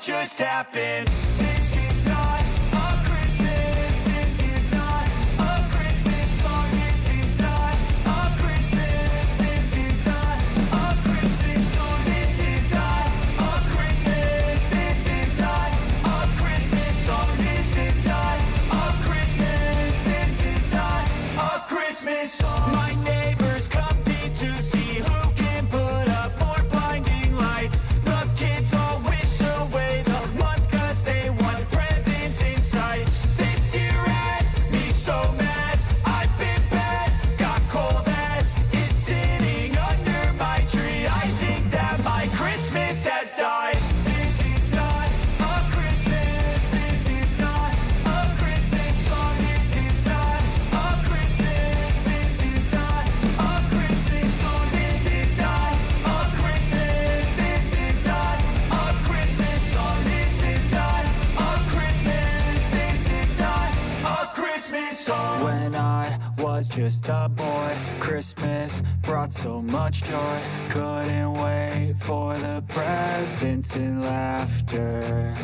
just happened. This is not a Christmas. This is not a Christmas song. This is not a Christmas. This is not a Christmas song. This is not a Christmas. This is not a Christmas song. This is not a Christmas. This is not a Christmas song. My neighbors compete to see who can put up more blinding lights. The kids all wish away the month 'cause they want presents in sight. This year had me so mad. I've been bad, got coal that is sitting under my tree. I think that my Christmas has died. This is not a Christmas. This is not a Christmas song. This is not a Christmas. This is not a Christmas song. This is not a Christmas. This is not a Christmas song. This is not a Christmas. This is not a Christmas song. When I was just a boy, Christmas brought so much joy. Couldn't wait for the presents and laughter.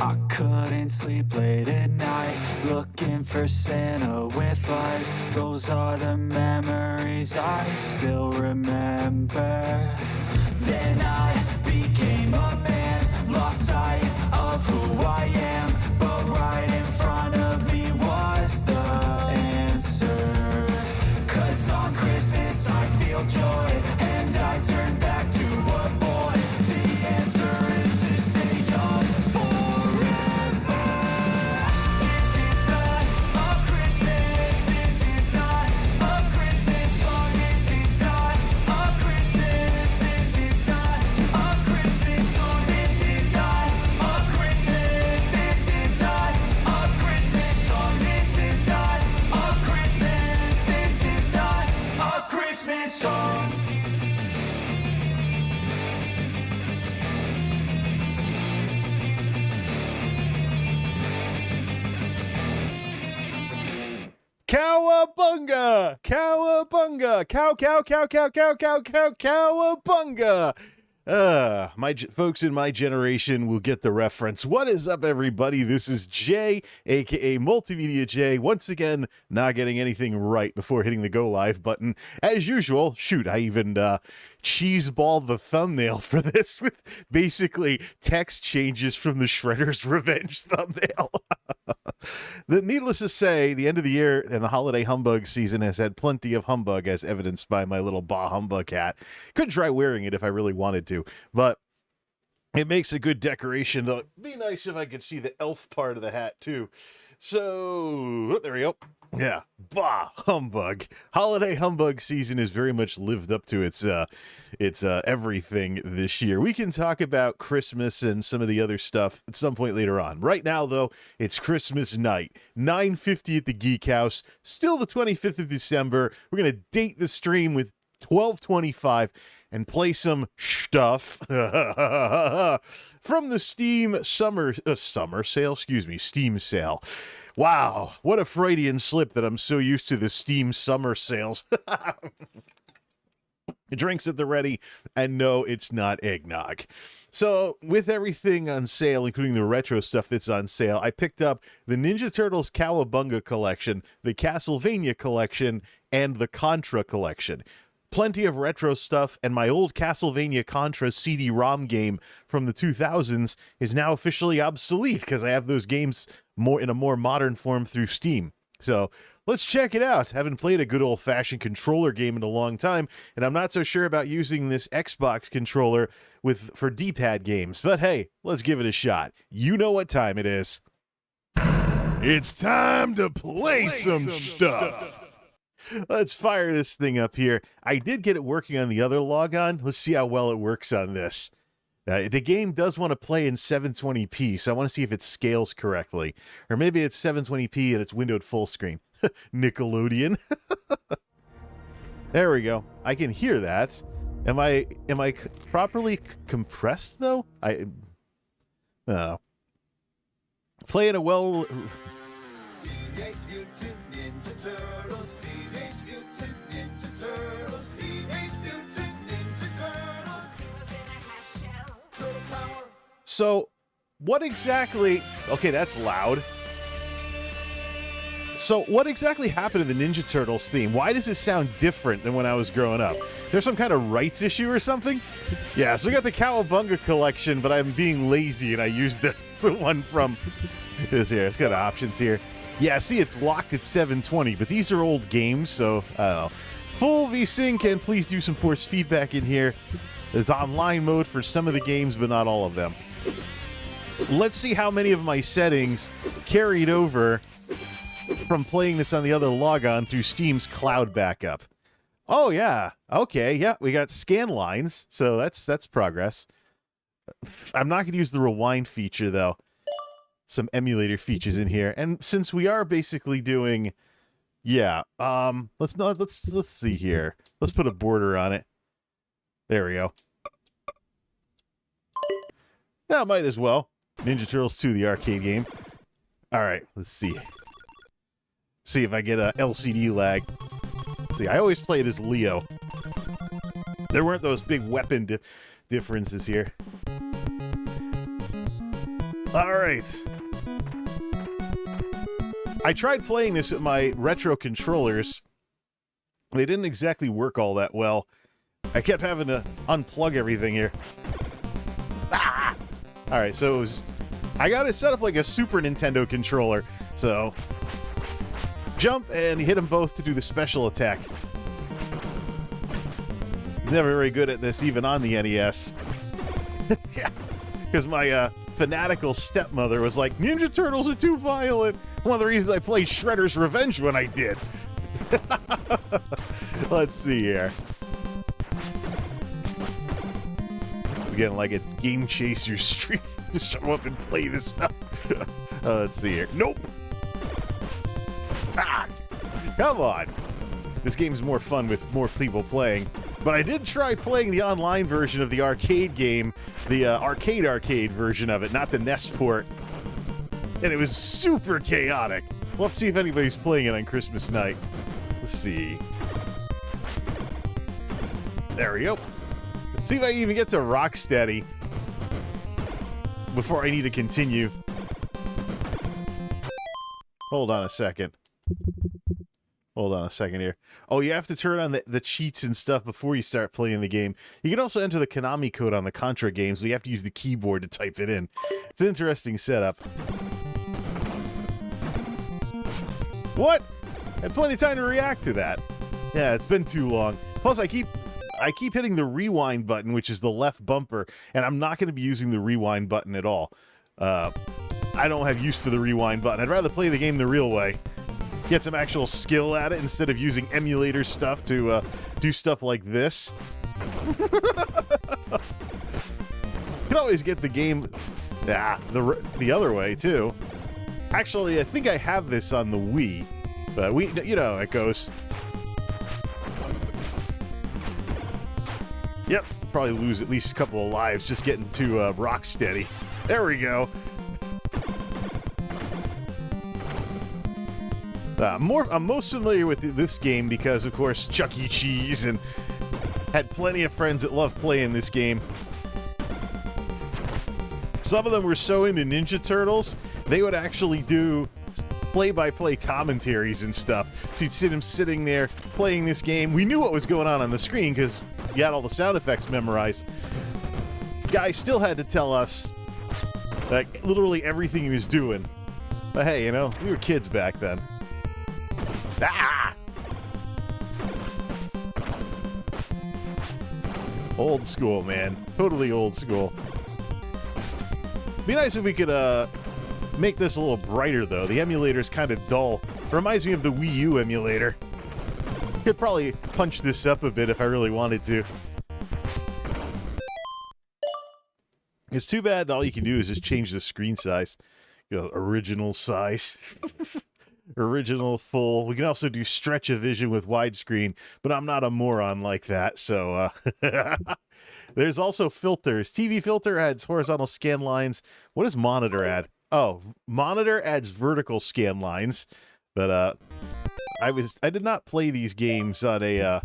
I couldn't sleep late at night, looking for Santa with lights. Those are the memories I still remember. Then I became a man, lost sight of who I am. But right in front of me was the answer. 'Cause on Christmas I feel joy, and I turn back to a boy. The answer is to stay young forever. This is not a Christmas. This is not a Christmas song. This is not a Christmas. This is not a Christmas song. This is not a Christmas. This is not a Christmas song. This is not a Christmas. This is not a Christmas song. Cowabunga! Cowabunga! Cow, cow, cow, cow, cow, cow, cow, cowabunga! Folks in my generation will get the reference. What is up, everybody? This is Jay, aka MultimediaJay. Once again, not getting anything right before hitting the go live button. As usual, shoot, I even cheeseballed the thumbnail for this with basically text changes from the Shredder's Revenge thumbnail. Needless to say, the end of the year and the holiday humbug season has had plenty of humbug, as evidenced by my little Bah Humbug hat. Could try wearing it if I really wanted to, but it makes a good decoration, though. It'd be nice if I could see the elf part of the hat, too. So, there we go. Yeah, Bah Humbug. Holiday humbug season has very much lived up to its everything this year. We can talk about Christmas and some of the other stuff at some point later on. Right now, though, it's Christmas night, 9:50 at the Geek House, still the 25th of December. We're going to date the stream with 12:25 and play some stuff from the Steam Steam sale. Wow, what a Freudian slip that I'm so used to the Steam summer sales. Drinks at the ready, and no, it's not eggnog. So, with everything on sale, including the retro stuff that's on sale, I picked up the Ninja Turtles Cowabunga collection, the Castlevania collection, and the Contra collection. Plenty of retro stuff, and my old Castlevania Contra CD-ROM game from the 2000s is now officially obsolete because I have those games in a more modern form through Steam. So let's check it out. Haven't played a good old-fashioned controller game in a long time, and I'm not so sure about using this Xbox controller for D-pad games. But hey, let's give it a shot. You know what time it is. It's time to play some stuff. Let's fire this thing up here. I did get it working on the other logon. Let's see how well it works on this. The game does want to play in 720p, so I want to see if it scales correctly. Or maybe it's 720p and it's windowed full screen. Nickelodeon. There we go. I can hear that. Am I properly compressed, though? Playing a well... Teenage Mutant Ninja Turtles, Teenage Mutant Ninja Turtles, Teenage Mutant Ninja Turtles. So, what exactly... Okay, that's loud. So what exactly happened to the Ninja Turtles theme? Why does it sound different than when I was growing up? There's some kind of rights issue or something? Yeah, so we got the Cowabunga collection, but I'm being lazy and I used the one from this here. It's got options here. Yeah, see, it's locked at 720, but these are old games, so I don't know. Full VSync, and please do some force feedback in here. There's online mode for some of the games, but not all of them. Let's see how many of my settings carried over from playing this on the other logon through Steam's cloud backup. Oh, yeah. Okay, yeah, we got scan lines, so that's progress. I'm not going to use the rewind feature, though. Some emulator features in here. And since we are basically doing... Yeah, let's see here. Let's put a border on it. There we go. Yeah, might as well. Ninja Turtles 2, the arcade game. All right, let's see. See if I get a LCD lag. See, I always played as Leo. There weren't those big weapon differences here. All right. I tried playing this with my retro controllers. They didn't exactly work all that well. I kept having to unplug everything here. Ah! All right, so it was... I got it set up like a Super Nintendo controller. So, jump and hit them both to do the special attack. Never very good at this, even on the NES. Yeah, because my fanatical stepmother was like, Ninja Turtles are too violent. One of the reasons I played Shredder's Revenge when I did. Let's see here. Again, like a Game Chaser Street. Just show up and play this stuff. Let's see here. Nope. Ah, come on. This game's more fun with more people playing. But I did try playing the online version of the arcade game, the arcade version of it, not the NES port. And it was super chaotic. We'll have to see if anybody's playing it on Christmas night. Let's see. There we go. See if I can even get to Rocksteady before I need to continue. Hold on a second. Hold on a second here. Oh, you have to turn on the cheats and stuff before you start playing the game. You can also enter the Konami code on the Contra games, so you have to use the keyboard to type it in. It's an interesting setup. What? I had plenty of time to react to that. Yeah, it's been too long. Plus, I keep hitting the rewind button, which is the left bumper, and I'm not going to be using the rewind button at all. I don't have use for the rewind button. I'd rather play the game the real way. Get some actual skill at it instead of using emulator stuff to do stuff like this. You can always get the game the other way, too. Actually, I think I have this on the Wii, but you know how it goes. Yep, probably lose at least a couple of lives just getting to Rocksteady. There we go. I'm most familiar with this game because, of course, Chuck E. Cheese, and had plenty of friends that loved playing this game. Some of them were so into Ninja Turtles, they would actually do play-by-play commentaries and stuff. So you'd see them sitting there playing this game. We knew what was going on the screen because you had all the sound effects memorized. Guy still had to tell us like literally everything he was doing. But hey, you know, we were kids back then. Ah! Old school, man. Totally old school. Be nice if we could make this a little brighter, though. The emulator's kind of dull. Reminds me of the Wii U emulator. Could probably punch this up a bit if I really wanted to. It's too bad all you can do is just change the screen size. You know, original size. Original full. We can also do stretch of vision with widescreen, but I'm not a moron like that, so there's also filters. TV filter adds horizontal scan lines. What does monitor add? Oh, monitor adds vertical scan lines, but I did not play these games on a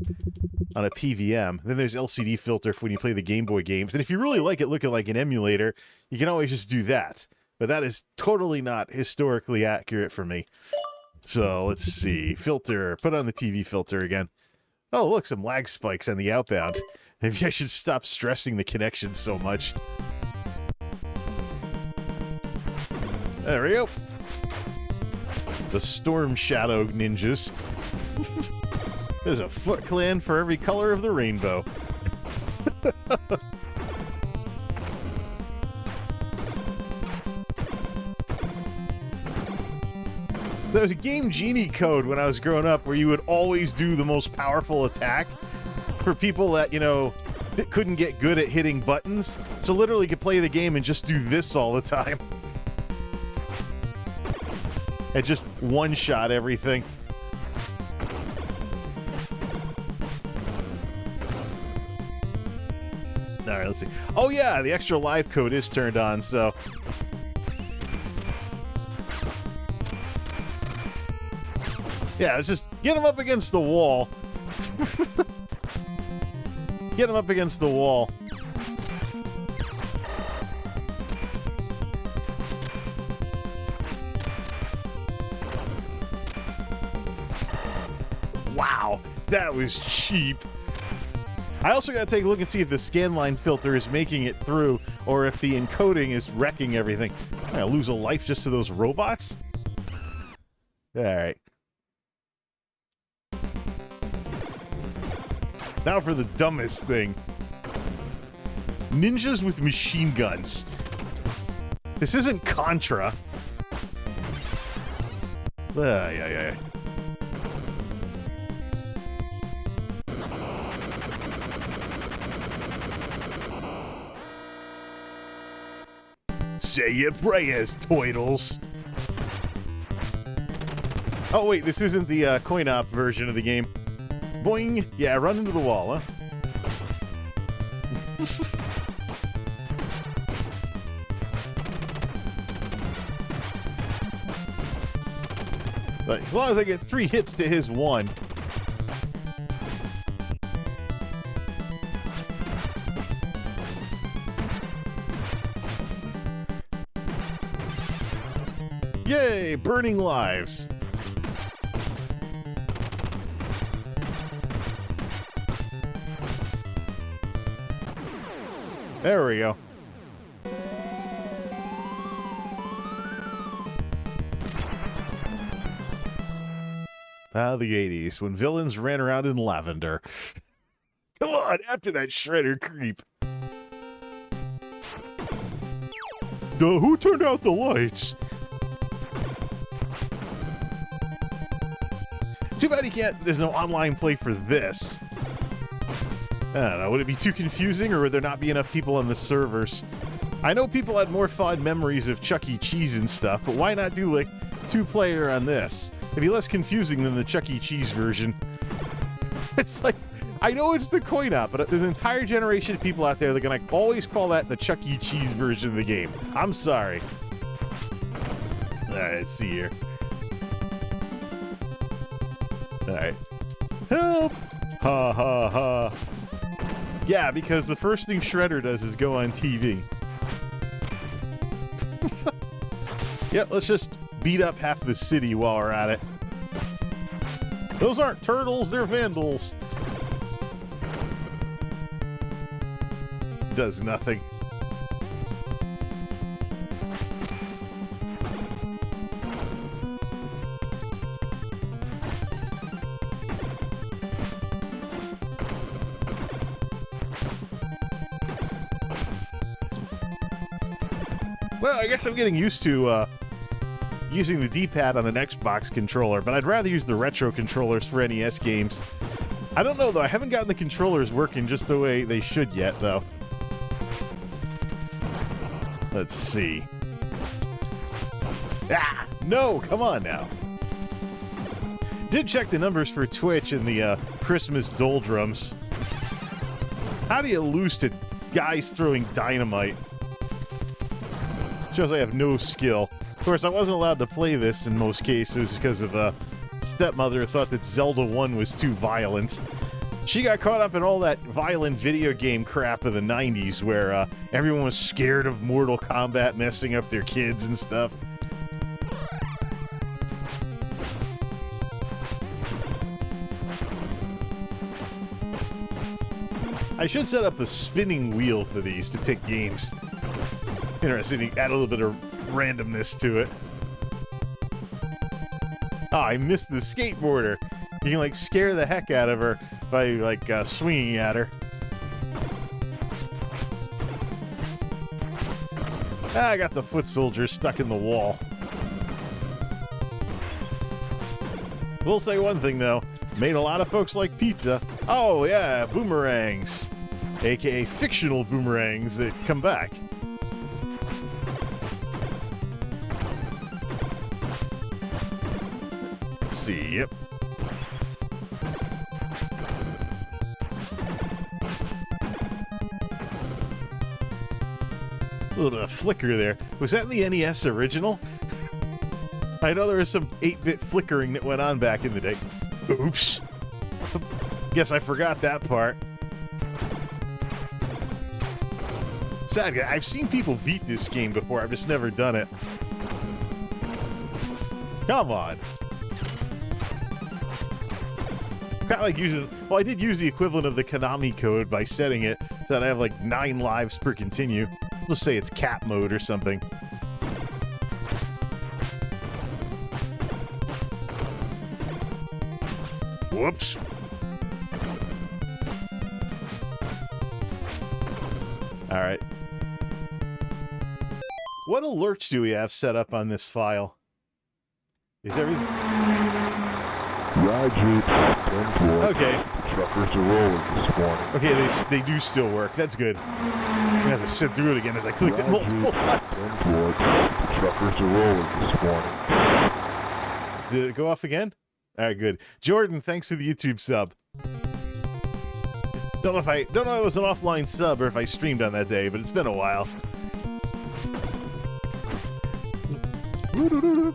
on a PVM. Then there's LCD filter for when you play the Game Boy games. And if you really like it looking like an emulator, you can always just do that. But that is totally not historically accurate for me. So let's see. Filter. Put on the TV filter again. Oh, look, some lag spikes on the outbound. Maybe I should stop stressing the connection so much. There we go. The Storm Shadow Ninjas. There's a Foot Clan for every color of the rainbow. There was a Game Genie code when I was growing up where you would always do the most powerful attack for people that, you know, that couldn't get good at hitting buttons. So literally you could play the game and just do this all the time. And just one-shot everything. Alright, let's see. Oh yeah, the extra live code is turned on, so... Yeah, it's just get him up against the wall. Get him up against the wall. Wow, that was cheap. I also got to take a look and see if the scanline filter is making it through or if the encoding is wrecking everything. I'm going to lose a life just to those robots? Alright. Now for the dumbest thing. Ninjas with machine guns. This isn't Contra. Yeah. Say your prayers, Toidles. Oh wait, this isn't the coin-op version of the game. Boing! Yeah, run into the wall, huh? But as long as I get 3 hits to his 1. Yay! Burning lives! There we go. Ah, the 80s, when villains ran around in lavender. Come on, after that shredder creep. Who turned out the lights? Too bad you can't, there's no online play for this. I don't know, would it be too confusing or would there not be enough people on the servers? I know people had more fond memories of Chuck E. Cheese and stuff, but why not do like 2-player on this? It'd be less confusing than the Chuck E. Cheese version. It's like, I know it's the coin-op, but there's an entire generation of people out there that are gonna always call that the Chuck E. Cheese version of the game. I'm sorry. Alright, let's see here. Alright. Help! Ha ha ha. Yeah, because the first thing Shredder does is go on TV. Yep, let's just beat up half the city while we're at it. Those aren't turtles, they're vandals. Does nothing. Well, I guess I'm getting used to using the D-pad on an Xbox controller, but I'd rather use the retro controllers for NES games. I don't know, though. I haven't gotten the controllers working just the way they should yet, though. Let's see. Ah! No! Come on, now. Did check the numbers for Twitch in the Christmas doldrums. How do you lose to guys throwing dynamite? Shows I have no skill. Of course, I wasn't allowed to play this in most cases because of stepmother thought that Zelda 1 was too violent. She got caught up in all that violent video game crap of the 90s where everyone was scared of Mortal Kombat messing up their kids and stuff. I should set up a spinning wheel for these to pick games. Interesting, add a little bit of randomness to it. Oh, I missed the skateboarder. You can, like, scare the heck out of her by, like, swinging at her. I got the foot soldier stuck in the wall. We'll say one thing, though. Made a lot of folks like pizza. Oh, yeah, boomerangs. AKA fictional boomerangs that come back. Let's see, yep. A little bit of flicker there. Was that the NES original? I know there was some 8-bit flickering that went on back in the day. Oops. Guess I forgot that part. Sad guy. I've seen people beat this game before. I've just never done it. Come on. It's not like using... Well, I did use the equivalent of the Konami code by setting it so that I have like 9 lives per continue. Let's say it's cat mode or something. Whoops. All right. What alerts do we have set up on this file? Is everything... Okay. Truckers are rolling this morning. Okay, they do still work. That's good. I'm gonna have to sit through it again as I clicked it multiple times. Truckers are rolling this morning. Did it go off again? All right, good. Jordan, thanks for the YouTube sub. Don't know if it was an offline sub or if I streamed on that day, but it's been a while.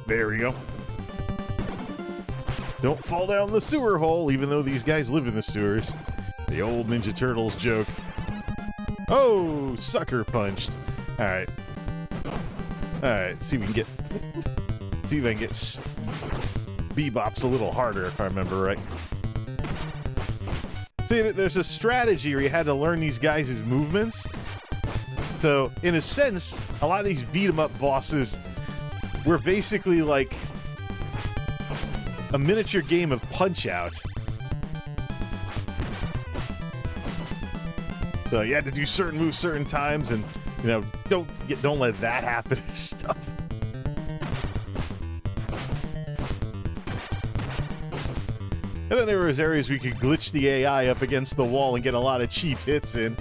There we go. Don't fall down the sewer hole, even though these guys live in the sewers. The old Ninja Turtles joke. Oh, sucker punched. All right. All right, see if we can get... See if I can get Bebop's a little harder, if I remember right. See, there's a strategy where you had to learn these guys' movements. So, in a sense, a lot of these beat-em-up bosses were basically like a miniature game of Punch-Out. So you had to do certain moves certain times, and you know, don't let that happen and stuff. And then there was areas we could glitch the AI up against the wall and get a lot of cheap hits in.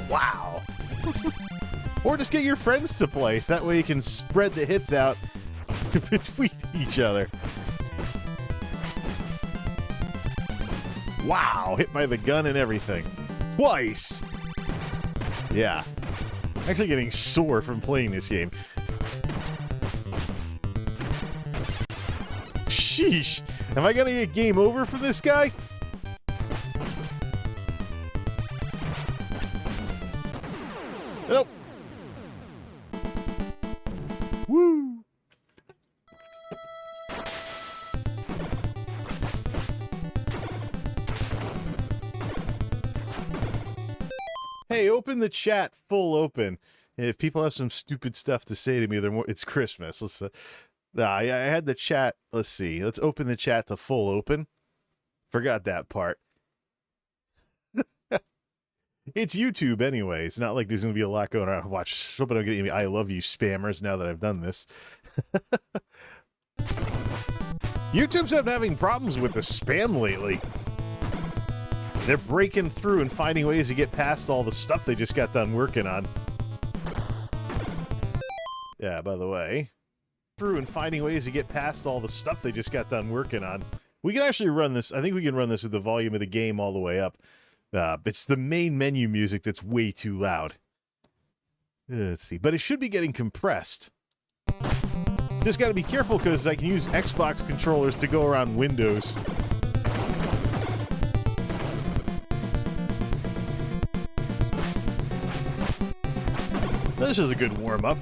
Wow. Or just get your friends to play, so that way you can spread the hits out between each other. Wow, hit by the gun and everything. Twice! Yeah. Actually getting sore from playing this game. Sheesh. Am I gonna get game over for this guy? Nope. Woo! Hey, open the chat full open. If people have some stupid stuff to say to me, it's Christmas. Let's. I had the chat. Let's see. Let's open the chat to full open. Forgot that part. It's YouTube anyway. It's not like there's going to be a lot going on. Watch. Hope I don't get any I love you spammers now that I've done this. YouTube's been having problems with the spam lately. They're breaking through and finding ways to get past all the stuff they just got done working on. Yeah, by the way. Through and finding ways to get past all the stuff they just got done working on. We can actually run this. I think we can run this with the volume of the game all the way up. It's the main menu music that's way too loud. Let's see. But it should be getting compressed. Just got to be careful because I can use Xbox controllers to go around windows. This is a good warm-up.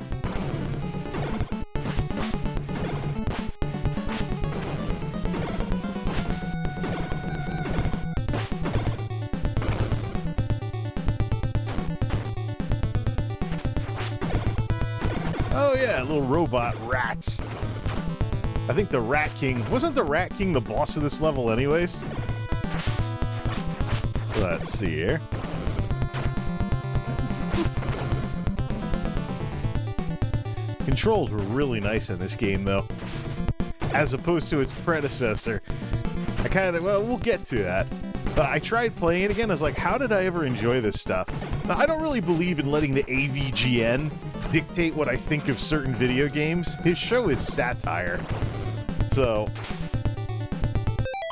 Oh yeah, little robot rats. I think the Rat King... Wasn't the Rat King the boss of this level anyways? Let's see here. Controls were really nice in this game, though. As opposed to its predecessor. I kind of... Well, we'll get to that. But I tried playing it again. I was like, how did I ever enjoy this stuff? Now, I don't really believe in letting the AVGN dictate what I think of certain video games. His show is satire. So...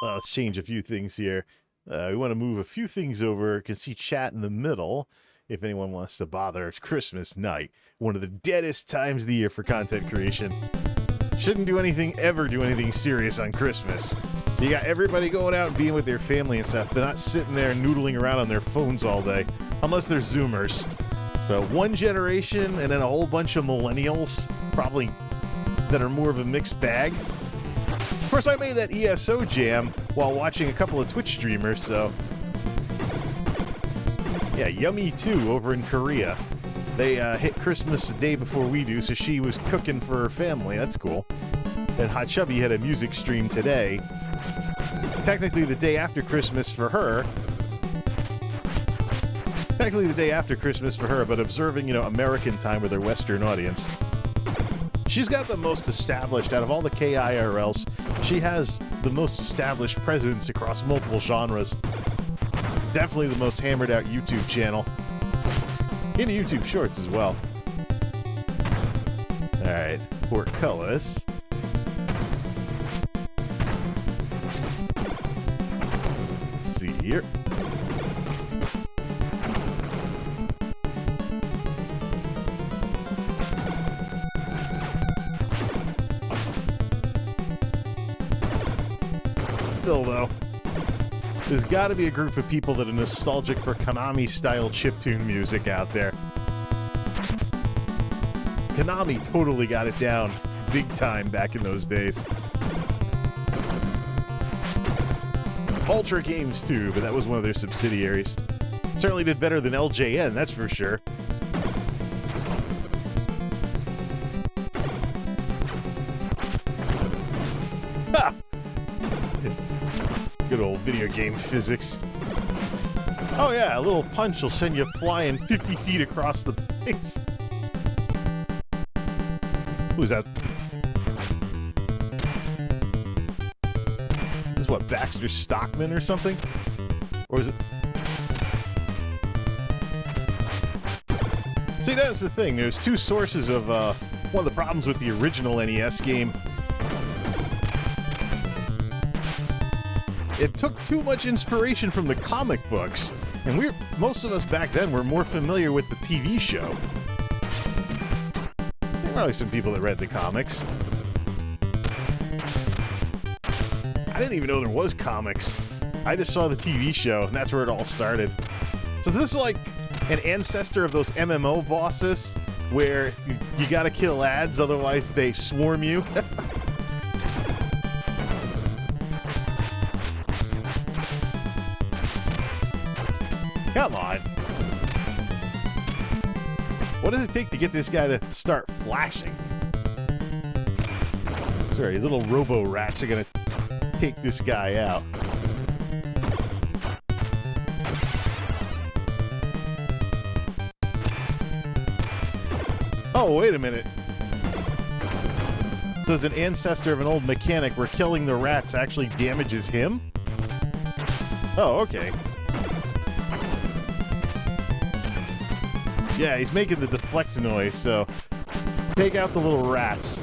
let's change a few things here. We want to move a few things over. You can see chat in the middle. If anyone wants to bother, it's Christmas night. One of the deadest times of the year for content creation. Shouldn't do anything, ever do anything serious on Christmas. You got everybody going out and being with their family and stuff. They're not sitting there noodling around on their phones all day. Unless they're Zoomers. So one generation and then a whole bunch of millennials, probably that are more of a mixed bag. Of course, I made that ESO jam while watching a couple of Twitch streamers, so... Yeah, Yummy 2 over in Korea. They hit Christmas the day before we do, so she was cooking for her family. That's cool. And Hot Chubby had a music stream today. Technically the day after Christmas for her. Technically the day after Christmas for her, but observing, you know, American time with her Western audience. She's got the most established, out of all the KIRLs, she has the most established presence across multiple genres. Definitely the most hammered out YouTube channel. Into YouTube Shorts as well. Alright, portcullis. Let's see here. Still though, there's got to be a group of people that are nostalgic for Konami-style chiptune music out there. Konami totally got it down big time back in those days. Ultra Games too, but that was one of their subsidiaries. Certainly did better than LJN, that's for sure. Ha! Good old video game physics. Oh yeah, a little punch will send you flying 50 feet across the place. Who's that? This is what, Baxter Stockman or something? Or is it? See, that's the thing. There's two sources of one of the problems with the original NES game. It took too much inspiration from the comic books, and most of us back then were more familiar with the TV show. There were probably some people that read the comics. I didn't even know there was comics. I just saw the TV show, and that's where it all started. So is this like an ancestor of those MMO bosses, where you gotta kill ads, otherwise they swarm you? Come on. What does it take to get this guy to start flashing? Sorry, little robo-rats are gonna take this guy out. Oh, wait a minute. So it's an ancestor of an old mechanic where killing the rats actually damages him? Oh, okay. Yeah, he's making the deflect noise, so take out the little rats.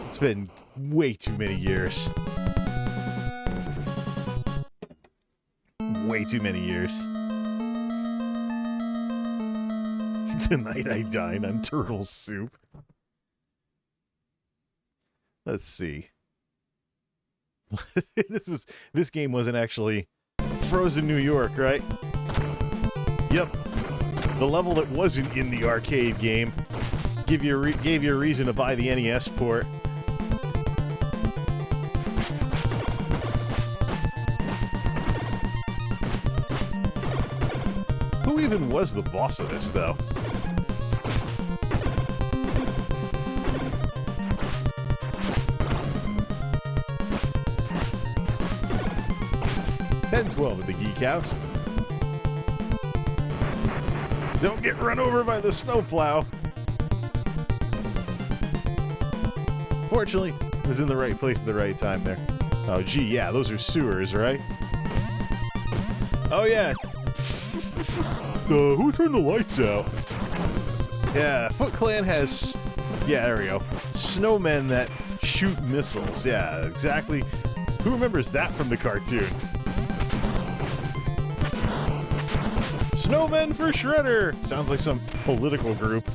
It's been way too many years. Way too many years. Tonight I dine on turtle soup. Let's see. This game wasn't actually Frozen New York, right? Yep. The level that wasn't in the arcade game gave you a reason to buy the NES port. Who even was the boss of this, though? And 12 at the Geek House. Don't get run over by the snowplow. Fortunately, I was in the right place at the right time there. Oh, gee, yeah, those are sewers, right? Oh, yeah. Who turned the lights out? Yeah, Foot Clan has... Yeah, there we go. Snowmen that shoot missiles. Yeah, exactly. Who remembers that from the cartoon? Snowmen for Shredder! Sounds like some political group.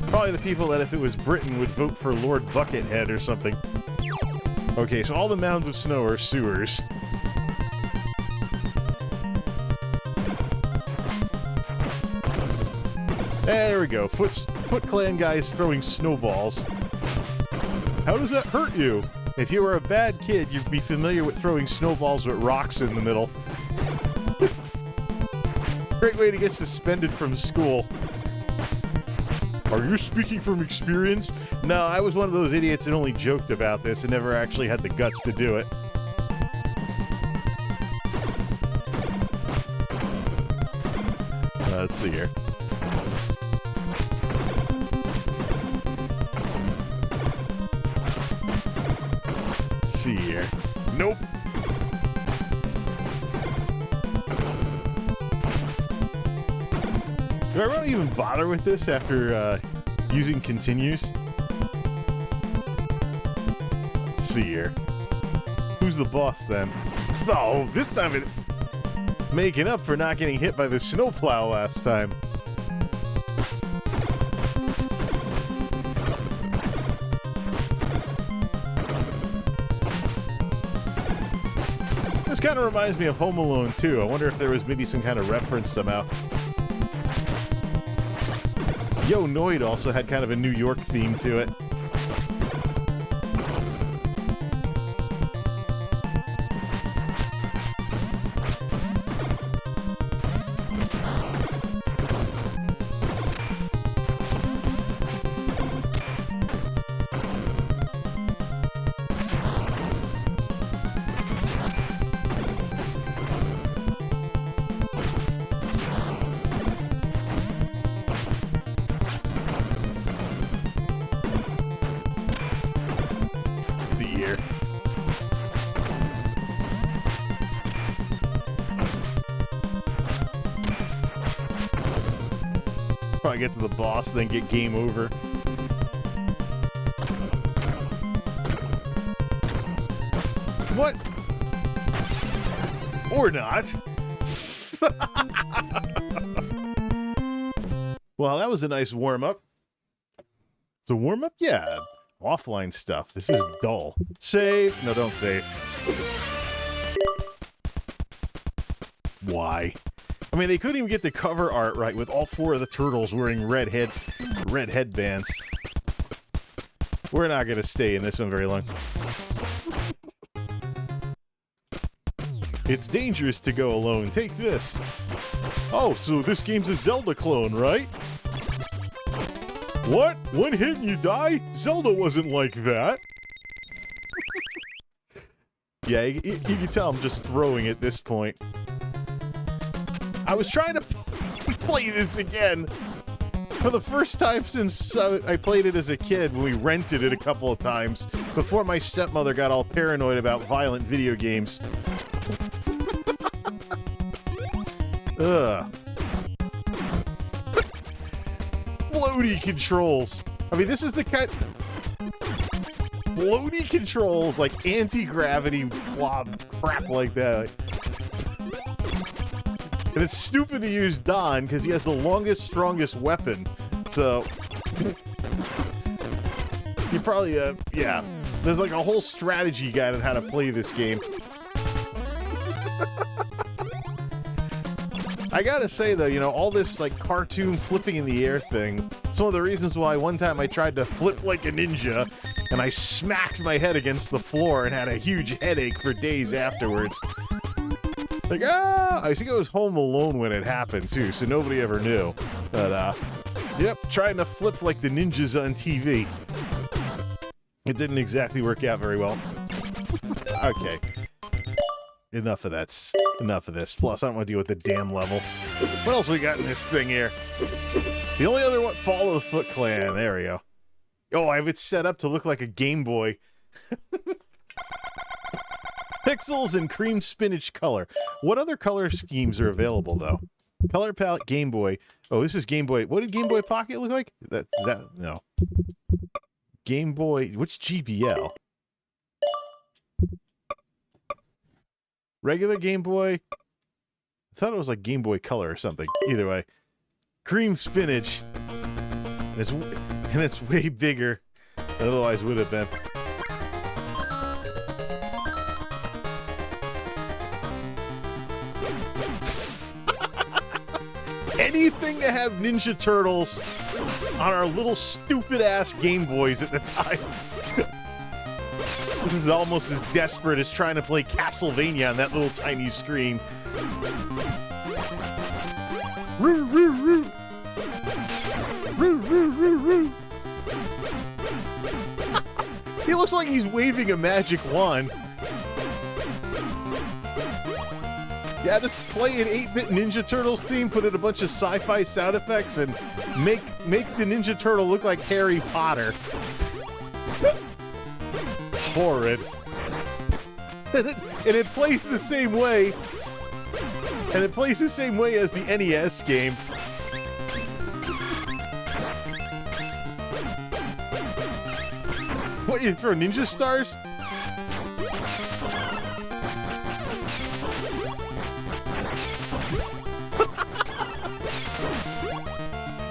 Probably the people that, if it was Britain, would vote for Lord Buckethead or something. Okay, so all the mounds of snow are sewers. There we go. Foot Clan guys throwing snowballs. How does that hurt you? If you were a bad kid, you'd be familiar with throwing snowballs with rocks in the middle. Great way to get suspended from school. Are you speaking from experience? No, I was one of those idiots that only joked about this and never actually had the guts to do it. Let's see here. Let's see here. Nope. Do I really even bother with this after using continues? Let's see here. Who's the boss then? Oh, this time it making up for not getting hit by the snowplow last time. This kind of reminds me of Home Alone 2. I wonder if there was maybe some kind of reference somehow. Yo Noid also had kind of a New York theme to it. Probably get to the boss, then get game over. What? Or not. Well, that was a nice warm-up. It's a warm-up? Yeah. Offline stuff. This is dull. Save. No, don't save. Why? I mean, they couldn't even get the cover art right with all four of the turtles wearing red headbands. We're not going to stay in this one very long. It's dangerous to go alone. Take this. Oh, so this game's a Zelda clone, right? What? One hit and you die? Zelda wasn't like that. Yeah, you can tell I'm just throwing at this point. I was trying to play this again for the first time since I played it as a kid when we rented it a couple of times before my stepmother got all paranoid about violent video games. Ugh. Floaty controls. I mean, this is the kind... Floaty controls, like anti-gravity blob crap like that. And it's stupid to use Don, because he has the longest, strongest weapon. So... you You probably, yeah. There's like a whole strategy guide on how to play this game. I gotta say though, you know, all this like cartoon flipping in the air thing, it's one of the reasons why one time I tried to flip like a ninja and I smacked my head against the floor and had a huge headache for days afterwards. Like, I think I was home alone when it happened too, so nobody ever knew. But, yep, trying to flip like the ninjas on TV. It didn't exactly work out very well. Okay. Enough of that. Enough of this. Plus, I don't want to deal with the damn level. What else we got in this thing here? The only other one, Follow the Foot Clan. There we go. Oh, I have it set up to look like a Game Boy. Pixels and cream spinach color. What other color schemes are available, though? Color palette, Game Boy. Oh, this is Game Boy. What did Game Boy Pocket look like? No. Game Boy. What's GBL? Regular Game Boy. I thought it was like Game Boy Color or something. Either way. Cream spinach. And it's way bigger than it otherwise would have been. Anything to have Ninja Turtles on our little stupid-ass Game Boys at the time. This is almost as desperate as trying to play Castlevania on that little tiny screen. Roo, roo, roo. Roo, roo, roo, roo. He looks like he's waving a magic wand. Yeah, just play an 8-bit Ninja Turtles theme, put in a bunch of sci-fi sound effects, and make the Ninja Turtle look like Harry Potter. Horrid. And it plays the same way. And it plays the same way as the NES game. What, you throw ninja stars?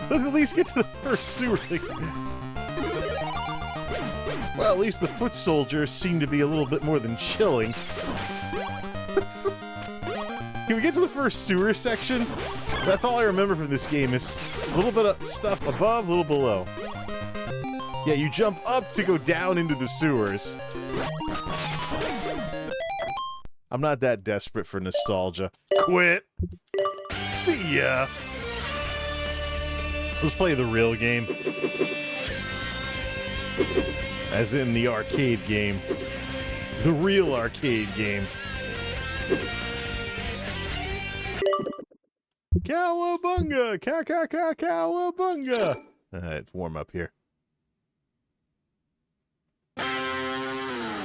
Let's at least get to the first sewer thing. Well, at least the foot soldiers seem to be a little bit more than chilling. Can we get to the first sewer section? That's all I remember from this game is a little bit of stuff above, a little below. Yeah, you jump up to go down into the sewers. I'm not that desperate for nostalgia. Quit! Yeah. Let's play the real game. As in the arcade game. The real arcade game. Cowabunga! Cowabunga! Alright, warm up here.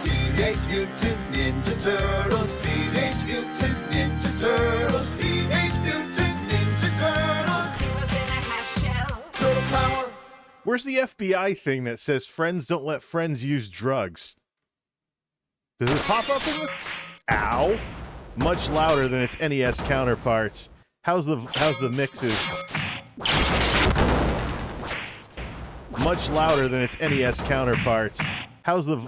Teenage Mutant Ninja Turtles, Teenage Mutant Ninja Turtles, Teenage Mutant Ninja Turtles. Heroes in a half shell. Turtle power. Where's the FBI thing that says friends don't let friends use drugs? Does it pop up in the... Ow! Much louder than its NES counterparts. How's the mixes? Much louder than its NES counterparts. How's the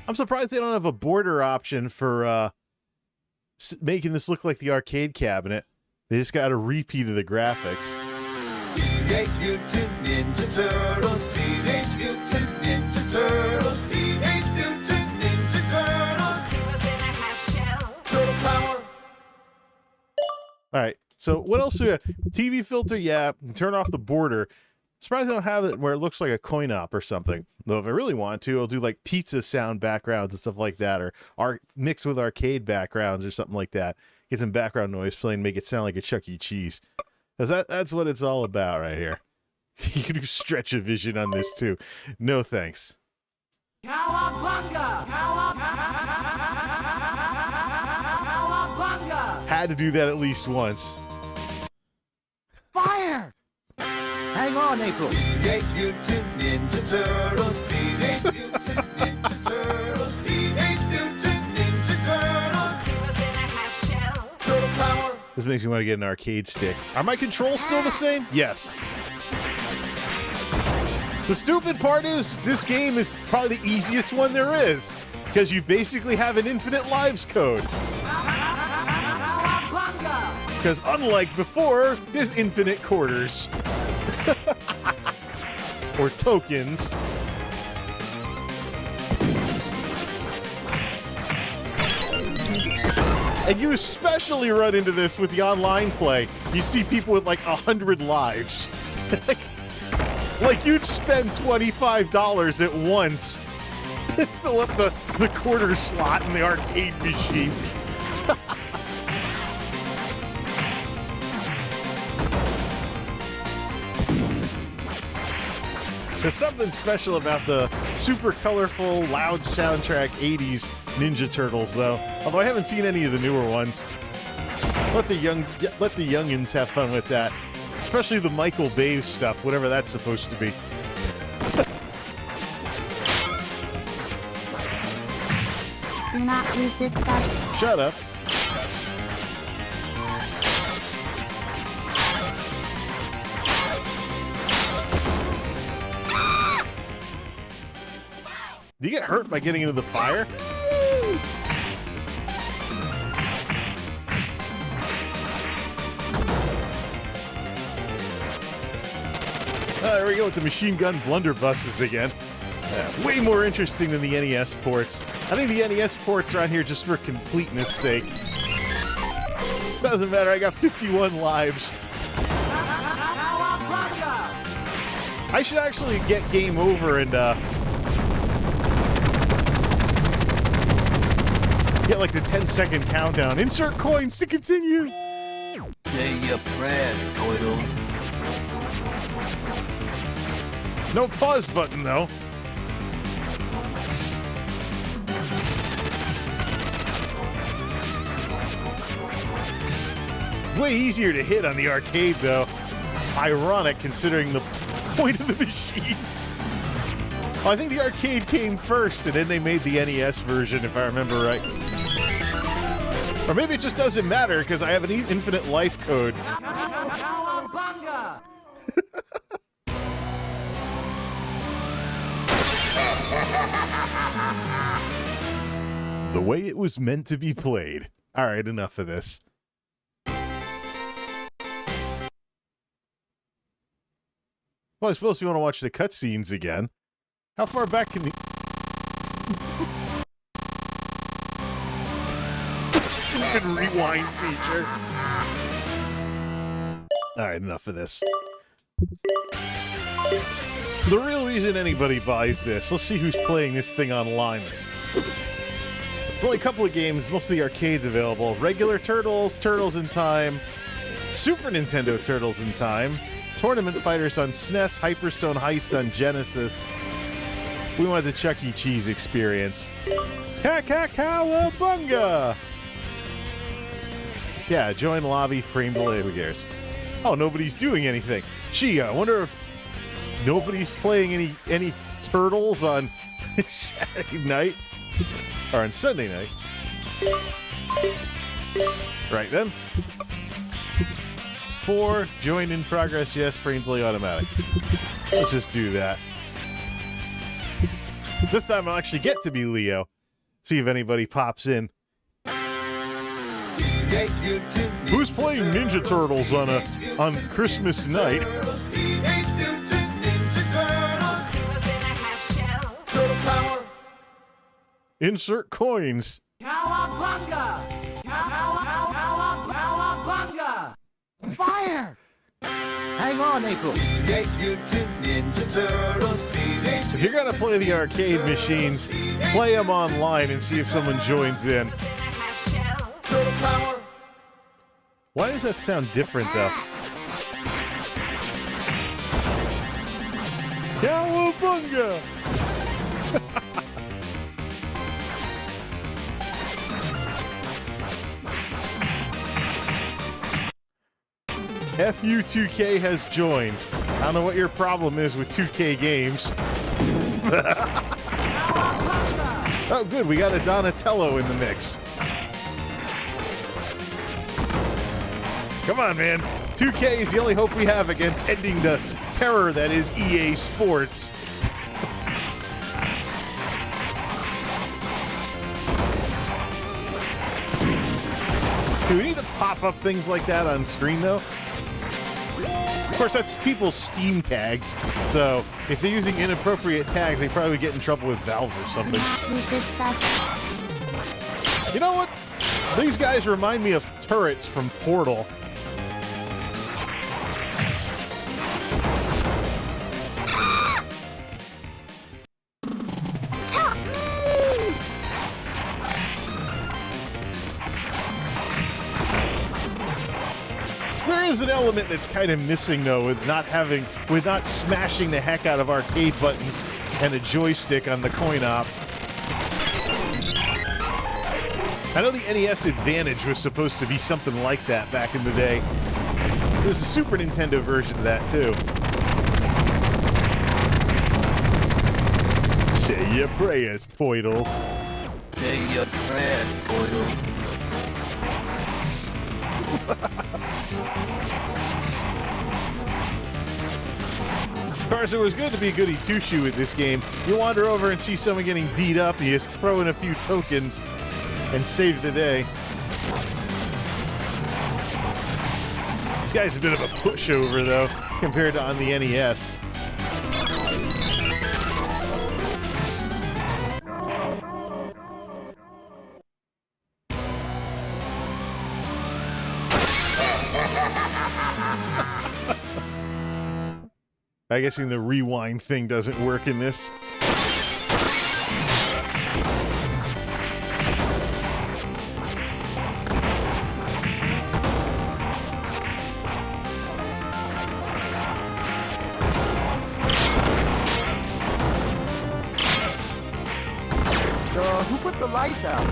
I'm surprised they don't have a border option for making this look like the arcade cabinet. They just got a repeat of the graphics. Teenage Mutant Ninja Turtles, Teenage Mutant Ninja Turtles, Teenage Mutant Ninja Turtles. Heroes in a half shell. Turtle power. All right, so what else do we have? TV filter, yeah. Turn off the border. Surprised I don't have it where it looks like a coin op or something. Though if I really want to, I'll do like pizza sound backgrounds and stuff like that, or mix with arcade backgrounds or something like that. Get some background noise playing, make it sound like a Chuck E. Cheese. Because that's what it's all about right here. You can do stretch of vision on this too. No thanks. Cowabunga! Cowabunga! Had to do that at least once. Fire! Hang on, April. Teenage Mutant Ninja Turtles, Teenage Mutant Ninja Turtles, Teenage Mutant This makes me want to get an arcade stick. Are my controls still the same? Yes. The stupid part is, this game is probably the easiest one there is, because you basically have an infinite lives code. Because unlike before, there's infinite quarters. Or tokens. And you especially run into this with the online play. You see people with like 100 lives. Like you'd spend $25 at once to fill up the quarter slot in the arcade machine. There's something special about the super colorful, loud soundtrack 80s Ninja Turtles, though. Although I haven't seen any of the newer ones. Let the youngins have fun with that. Especially the Michael Bay stuff, whatever that's supposed to be. Shut up. Do you get hurt by getting into the fire? There we go with the machine gun blunderbusses again. Way more interesting than the NES ports. I think the NES ports are on here just for completeness sake. Doesn't matter, I got 51 lives. I should actually get game over and get like the 10-second countdown. Insert coins to continue. Say your prayer, Toido. No pause button, though. Way easier to hit on the arcade, though. Ironic, considering the point of the machine. Well, I think the arcade came first, and then they made the NES version, if I remember right. Or maybe it just doesn't matter, because I have an infinite life code. Cowabunga! The way it was meant to be played. All right, enough of this. Well, I suppose you want to watch the cutscenes again. How far back can the... Stupid rewind feature. All right, enough of this. The real reason anybody buys this, let's see who's playing this thing online. It's only a couple of games, most of the arcades available. Regular Turtles, Turtles in Time, Super Nintendo Turtles in Time, Tournament Fighters on SNES, Hyperstone Heist on Genesis. We wanted the Chuck E. Cheese experience. Cowabunga! Yeah, join lobby, frame delay, who cares? Oh, nobody's doing anything. Gee, I wonder if nobody's playing any Turtles on Saturday night? Or on Sunday night. Right then. 4, join in progress, yes, frame delay automatic. Let's just do that. This time I'll actually get to be Leo. See if anybody pops in. Who's playing Ninja Turtles on Christmas night? Insert coins. Cowabunga! Cowabunga! Fire! Hang on, April. If you're gonna play the arcade machines, play them online and see if someone joins in. Why does that sound different, though? Cowabunga! FU2K has joined. I don't know what your problem is with 2K games. Oh, good. We got a Donatello in the mix. Come on, man. 2K is the only hope we have against ending the terror that is EA Sports. Do we need to pop up things like that on screen, though? Of course, that's people's Steam tags. So if they're using inappropriate tags, they probably get in trouble with Valve or something. You know what? These guys remind me of turrets from Portal. There is an element that's kind of missing, though, with not smashing the heck out of arcade buttons and a joystick on the coin-op. I know the NES Advantage was supposed to be something like that back in the day. There's a Super Nintendo version of that, too. Say your prayers, Toidles. Say your prayers, Toidles. Of course, it was good to be goody two-shoe with this game. You wander over and see someone getting beat up, you just throw in a few tokens and save the day. This guy's a bit of a pushover, though, compared to on the NES. I'm guessing the rewind thing doesn't work in this. Who put the lights out?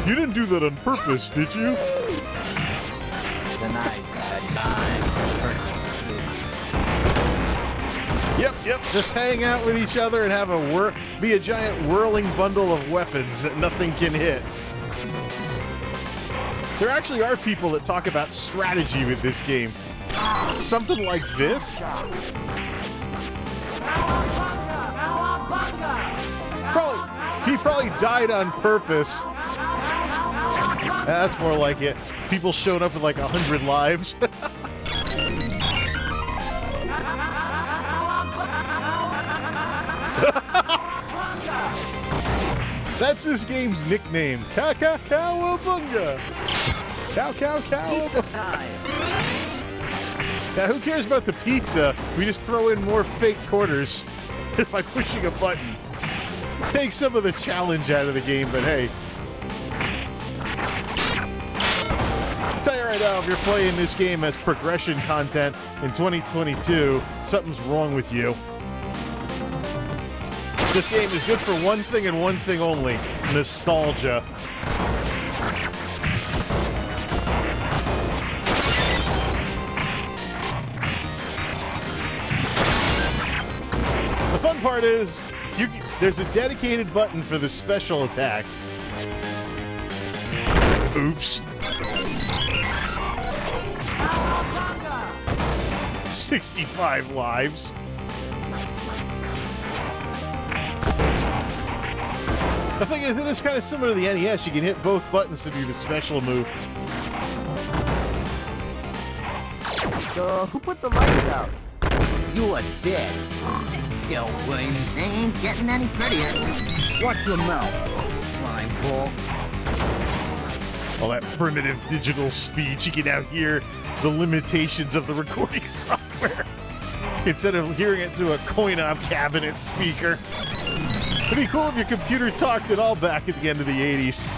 You didn't do that on purpose, did you? The night at 9. Yep. Just hang out with each other and have be a giant whirling bundle of weapons that nothing can hit. There actually are people that talk about strategy with this game. Something like this? He probably died on purpose. That's more like it. People showed up with like 100 lives. That's this game's nickname. Cowabunga. Cowabunga. Now, who cares about the pizza? We just throw in more fake quarters by pushing a button. Take some of the challenge out of the game, but hey. I'll tell you right now, if you're playing this game as progression content in 2022, something's wrong with you. This game is good for one thing and one thing only: nostalgia. The fun part is, there's a dedicated button for the special attacks. Oops. 65 lives. The thing is, it is kind of similar to the NES. You can hit both buttons to do the special move. Who put the lights out? You are dead. Yo, Wayne, they ain't getting any prettier. Watch your mouth, flying ball. All that primitive digital speech, you can now hear the limitations of the recording software instead of hearing it through a coin-op cabinet speaker. It'd be cool if your computer talked at all back at the end of the 80s.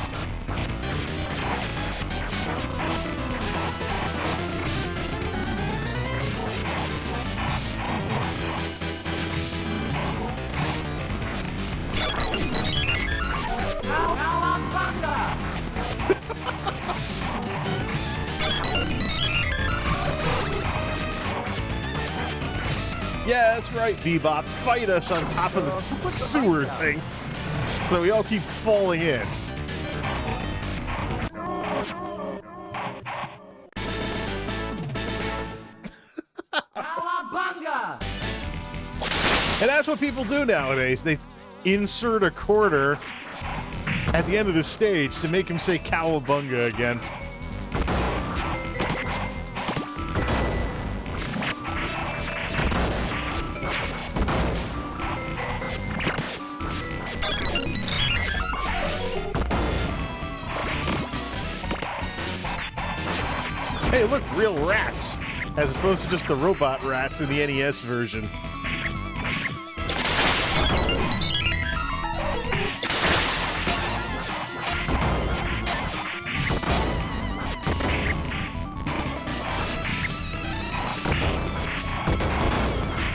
Yeah, that's right, Bebop. Fight us on top of the sewer thing so we all keep falling in. And that's what people do nowadays. They insert a quarter at the end of the stage to make him say Cowabunga again. Hey, look, real rats, as opposed to just the robot rats in the NES version.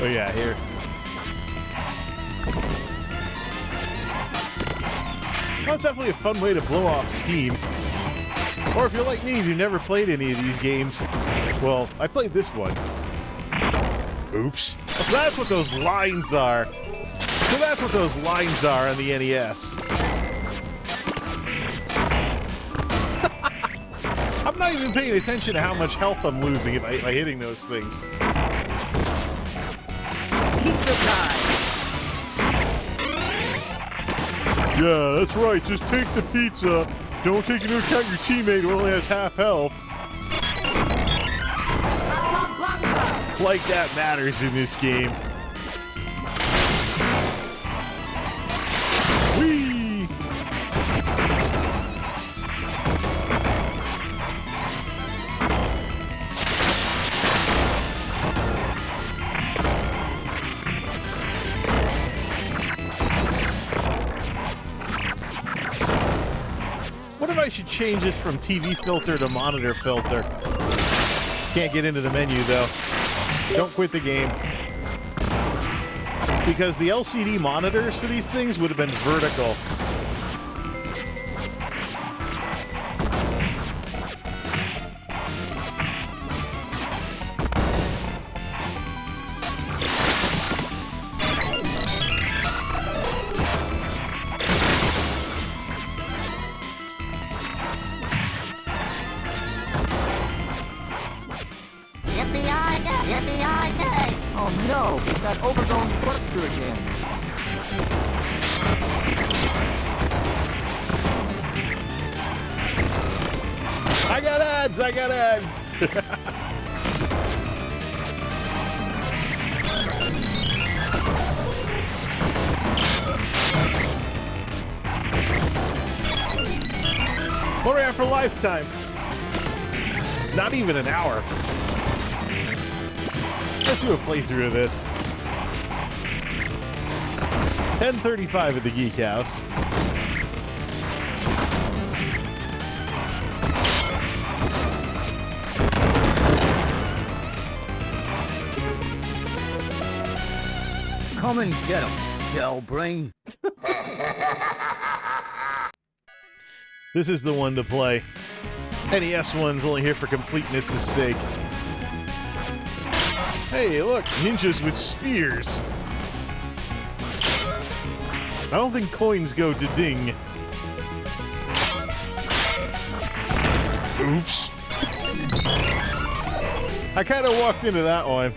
Oh yeah, here. Well, it's definitely a fun way to blow off steam. Or if you're like me, who never played any of these games, well, I played this one. Oops. So that's what those lines are. So that's what those lines are on the NES. I'm not even paying attention to how much health I'm losing by hitting those things. Yeah, that's right. Just take the pizza. Don't take into account your teammate who only has half health. Like that matters in this game. Whee! What if I should change this from TV filter to monitor filter? Can't get into the menu though. Don't quit the game. Because the LCD monitors for these things would have been vertical. Oh no, that overgrown cluster again. I got ads! I got ads! What do we have for lifetime? Not even an hour. Let's do a playthrough of this. 10:35 at the Geek House. Come and get him, shell brain. This is the one to play. NES one's only here for completeness' sake. Hey, look, ninjas with spears. I don't think coins go to ding. Oops. I kind of walked into that one.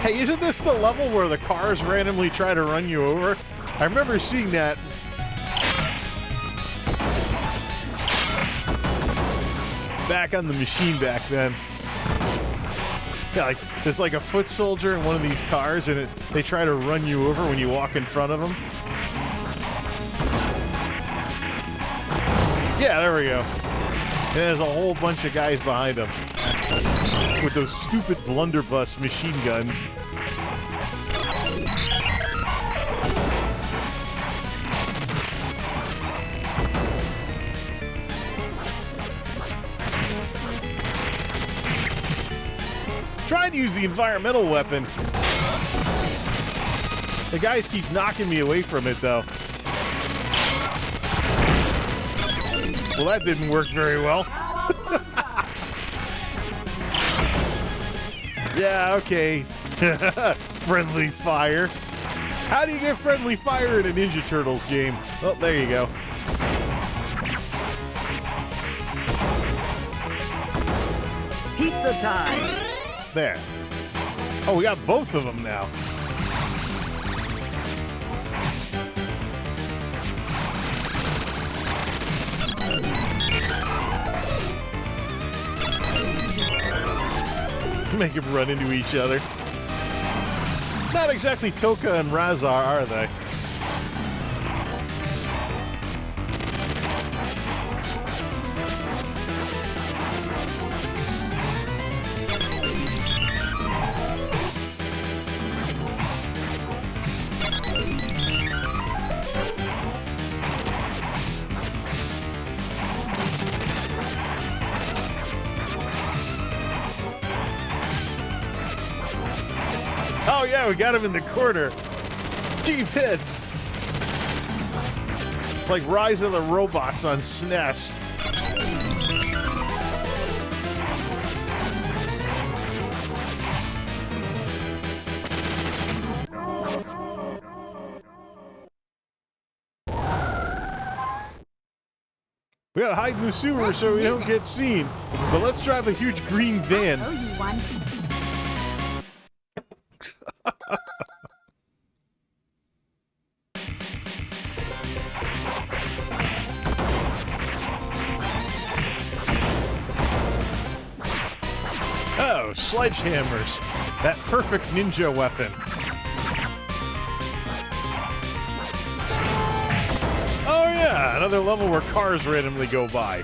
Hey, isn't this the level where the cars randomly try to run you over? I remember seeing that. Back on the machine back then. Yeah, like there's like a foot soldier in one of these cars, and they try to run you over when you walk in front of them. Yeah, there we go. And there's a whole bunch of guys behind them with those stupid blunderbuss machine guns. Trying to use the environmental weapon. The guys keep knocking me away from it, though. Well, that didn't work very well. Yeah, okay. Friendly fire. How do you get friendly fire in a Ninja Turtles game? Oh, there you go. Keep the time. There. Oh, we got both of them now. Make them run into each other. Not exactly Toka and Razar, are they? Oh yeah, we got him in the corner. Gee hits. Like Rise of the Robots on SNES. We gotta hide in the sewer so we don't get seen. But let's drive a huge green van. Oh, you won. Oh, sledgehammers. That perfect ninja weapon. Oh yeah, another level where cars randomly go by.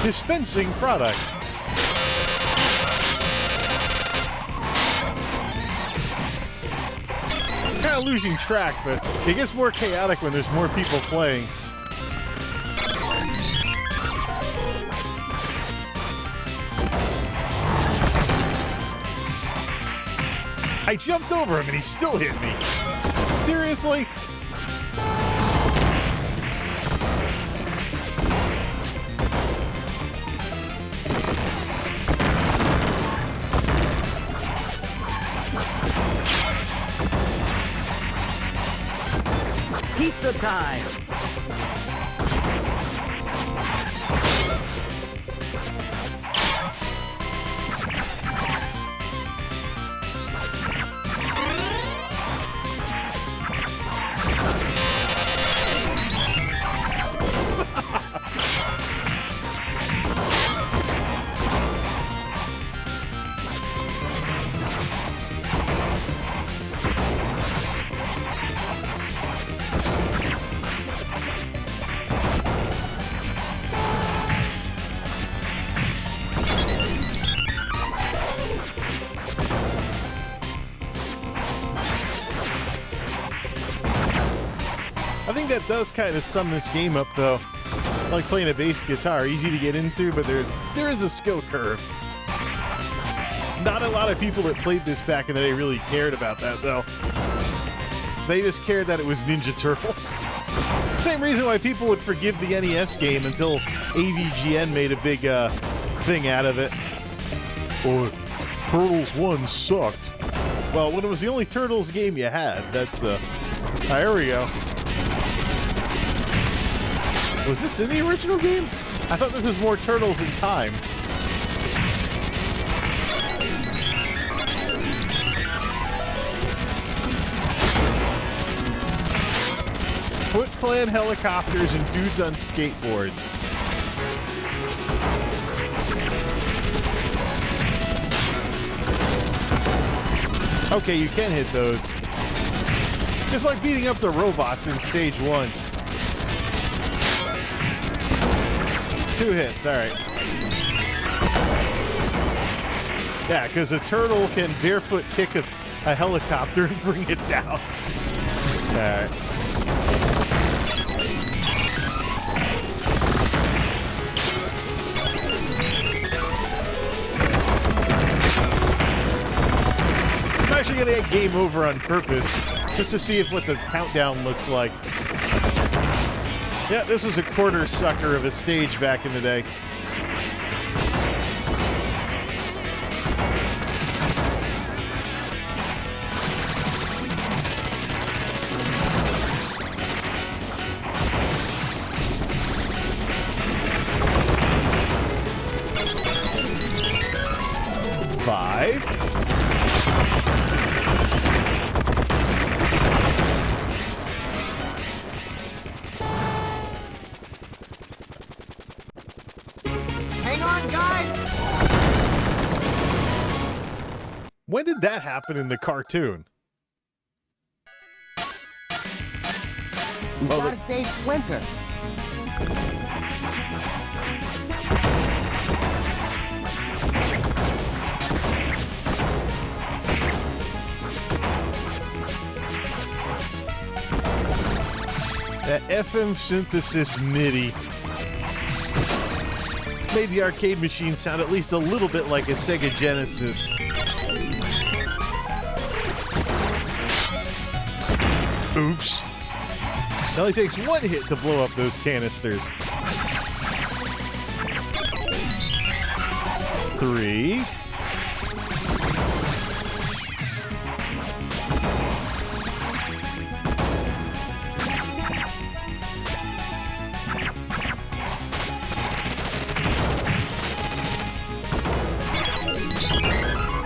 Dispensing product. Kind of losing track, but it gets more chaotic when there's more people playing. I jumped over him and he still hit me. Seriously? Pizza time. I think that does kind of sum this game up, though. Like playing a bass guitar, easy to get into, but there is a skill curve. Not a lot of people that played this back in the day really cared about that, though. They just cared that it was Ninja Turtles. Same reason why people would forgive the NES game until AVGN made a big thing out of it. Or Turtles 1 sucked. Well, when it was the only Turtles game you had, that's there we go. Was this in the original game? I thought there was more Turtles in time. Foot Clan helicopters and dudes on skateboards. Okay, you can hit those. Just like beating up the robots in stage 1. 2 hits, alright. Yeah, because a turtle can barefoot kick a helicopter and bring it down. Alright. I'm actually going to get game over on purpose, just to see what the countdown looks like. Yeah, this was a quarter sucker of a stage back in the day. 5. Hang on, guys! When did that happen in the cartoon? We gotta save Splinter. That FM synthesis MIDI made the arcade machine sound at least a little bit like a Sega Genesis. Oops. It only takes one hit to blow up those canisters. 3.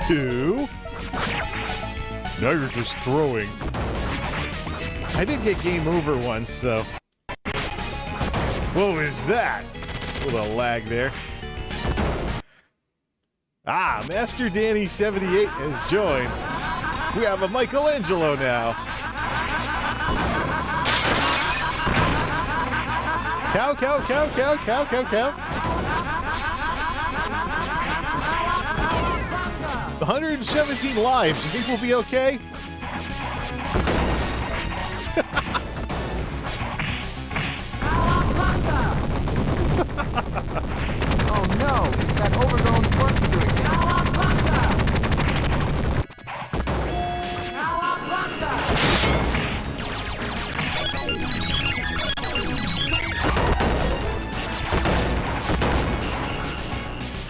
Two. Now you're just throwing. I did get game over once, so. What was that? A little lag there. Ah, Master Danny 78 has joined. We have a Michelangelo now. Cow, cow, cow, cow, cow, cow, cow. 117 lives. You think we'll be okay? Oh no, that overgrown front string.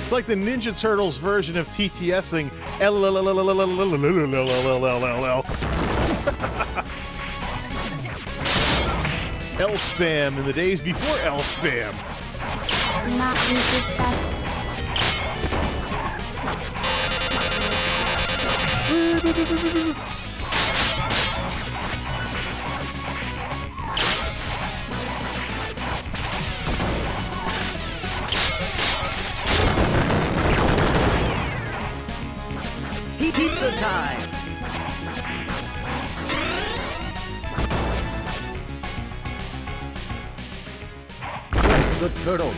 It's like the Ninja Turtles version of TTSing. L-spam in the days before L-spam. Not disrespect. Pizza time! Good turtle.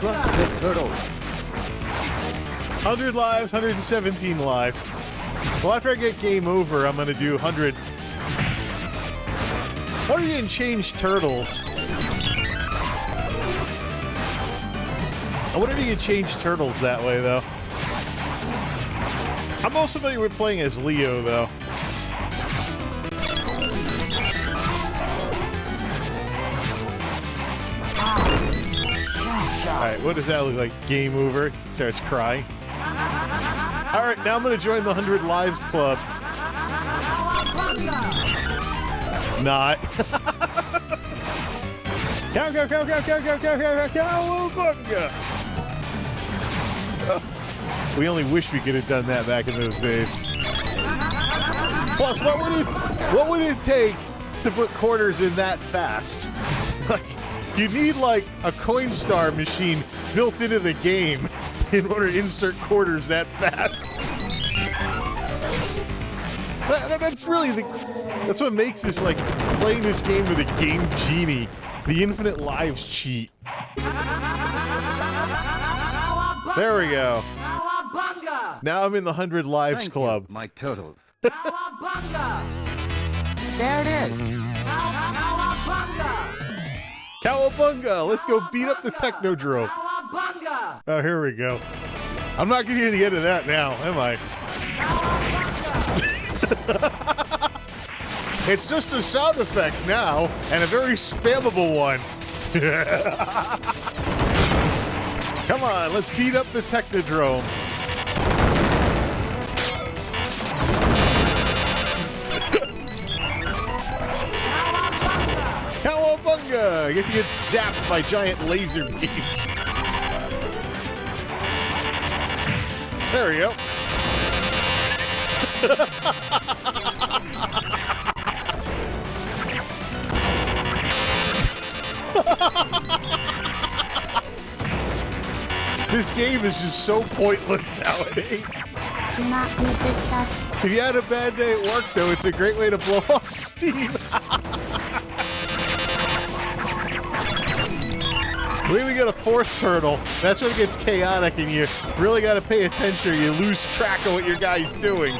Good turtle. 100 lives, 117 lives. Well, after I get game over, I'm going to do 100. What are you in change turtles? I wonder if you can change turtles that way, though. I'm most familiar with playing as Leo, though. Alright, what does that look like? Game over. Starts crying. Alright, now I'm going to join the 100 Lives Club. Not. Cow, cow, cow, cow, cow, cow, cow, cow, Cowabunga! We only wish we could have done that back in those days. Plus, what would it take to put quarters in that fast? Like, you need like a Coinstar machine built into the game in order to insert quarters that fast. That's really that's what makes this like playing this game with a Game Genie, the infinite lives cheat. There we go. Now I'm in the 100 Lives Thank Club. You, my turtle. There There it is. Cowabunga! Let's go beat up the Technodrome. Oh, here we go. I'm not going to hear the end of that now, am I? It's just a sound effect now, and a very spammable one. Come on, let's beat up the Technodrome. Cowabunga! You get to get zapped by giant laser beams. There we go. This game is just so pointless nowadays. 今水た If you had a bad day at work, though, it's a great way to blow off steam. We even got a fourth turtle. That's when it gets chaotic and you really got to pay attention or you lose track of what your guy's doing.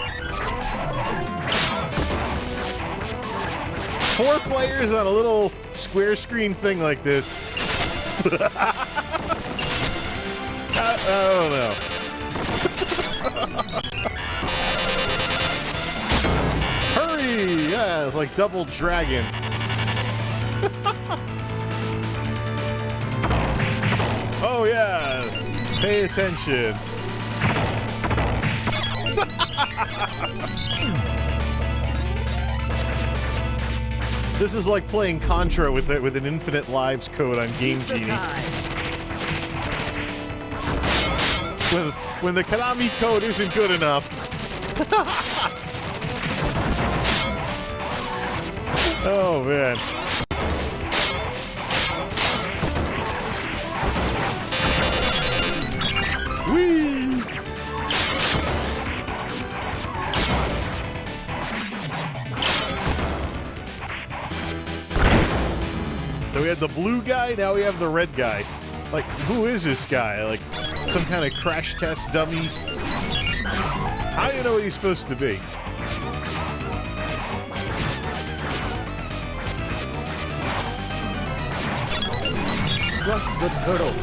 4 players on a little square screen thing like this. I don't know. Hurry! Yeah, it's like Double Dragon. Oh yeah! Pay attention. This is like playing Contra with an infinite lives code on Game Genie. When the Konami code isn't good enough. Oh man. Whee! So we had the blue guy, now we have the red guy. Like, who is this guy? Like, some kind of crash test dummy? How do you know what he's supposed to be? Crush the turtle.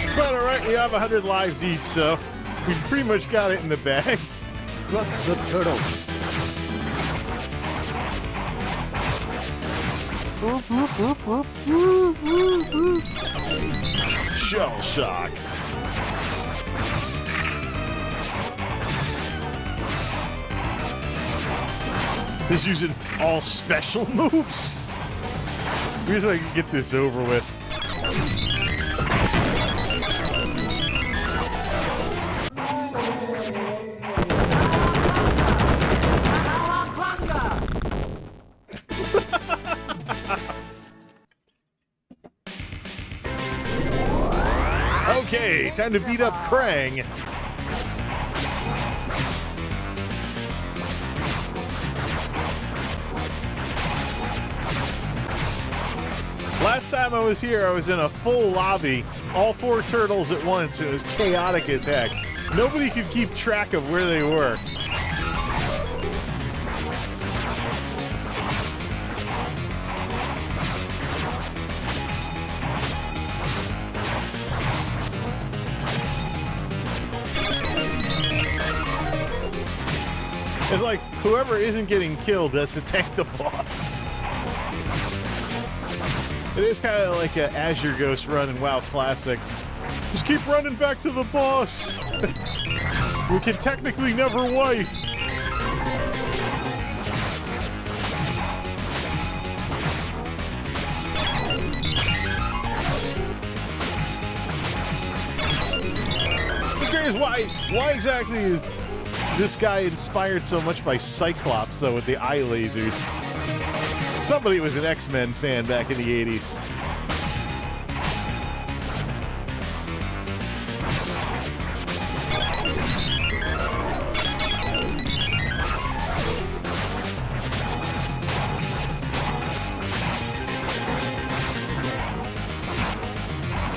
It's quite alright, we have 100 lives each, so we pretty much got it in the bag. Crush the turtle. Shell shock. He's using all special moves. Here's how I can get this over with. Okay, time to beat up Krang. Last time I was here, I was in a full lobby, all 4 turtles at once. It was chaotic as heck. Nobody could keep track of where they were. It's like whoever isn't getting killed has to tank the boss. It is kind of like a Azure Ghost run in WoW Classic. Just keep running back to the boss. We can technically never wipe. I'm curious why exactly is this guy inspired so much by Cyclops, though, with the eye lasers? Somebody was an X-Men fan back in the 80s.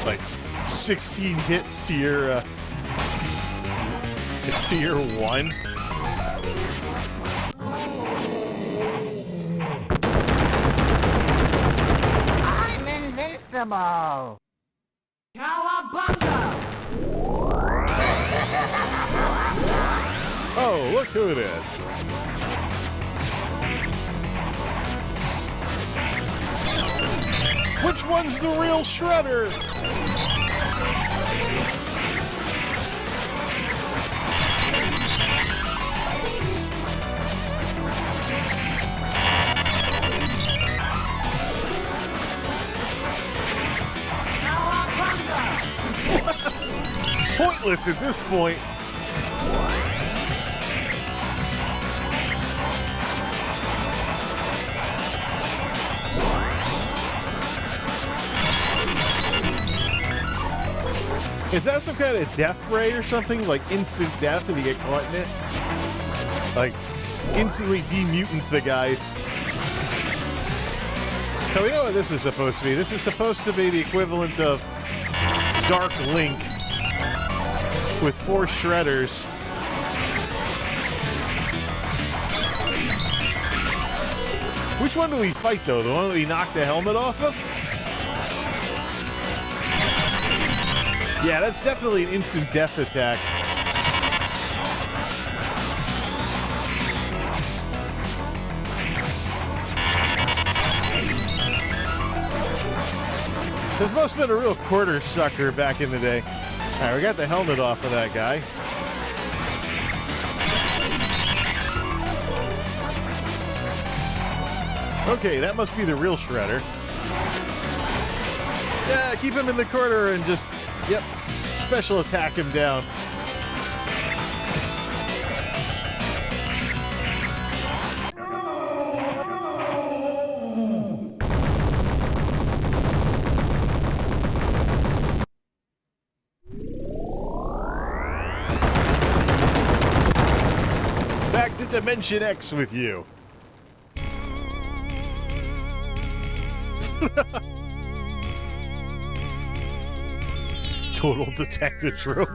Like 16 hits to your tier 1. I'm invincible. Cowabunga! Oh, look who it is. Which one's the real Shredder? useless at this point. Is that some kind of death ray or something? Like instant death if you get caught in it? Like, instantly demutant the guys. So we know what this is supposed to be. This is supposed to be the equivalent of Dark Link with 4 shredders. Which one do we fight, though? The one that we knocked the helmet off of? Yeah, that's definitely an instant death attack. This must have been a real quarter sucker back in the day. Alright, we got the helmet off of that guy. Okay, that must be the real shredder. Yeah, keep him in the corner and just, yep, special attack him down. Back to Dimension X with you. Total detective trope.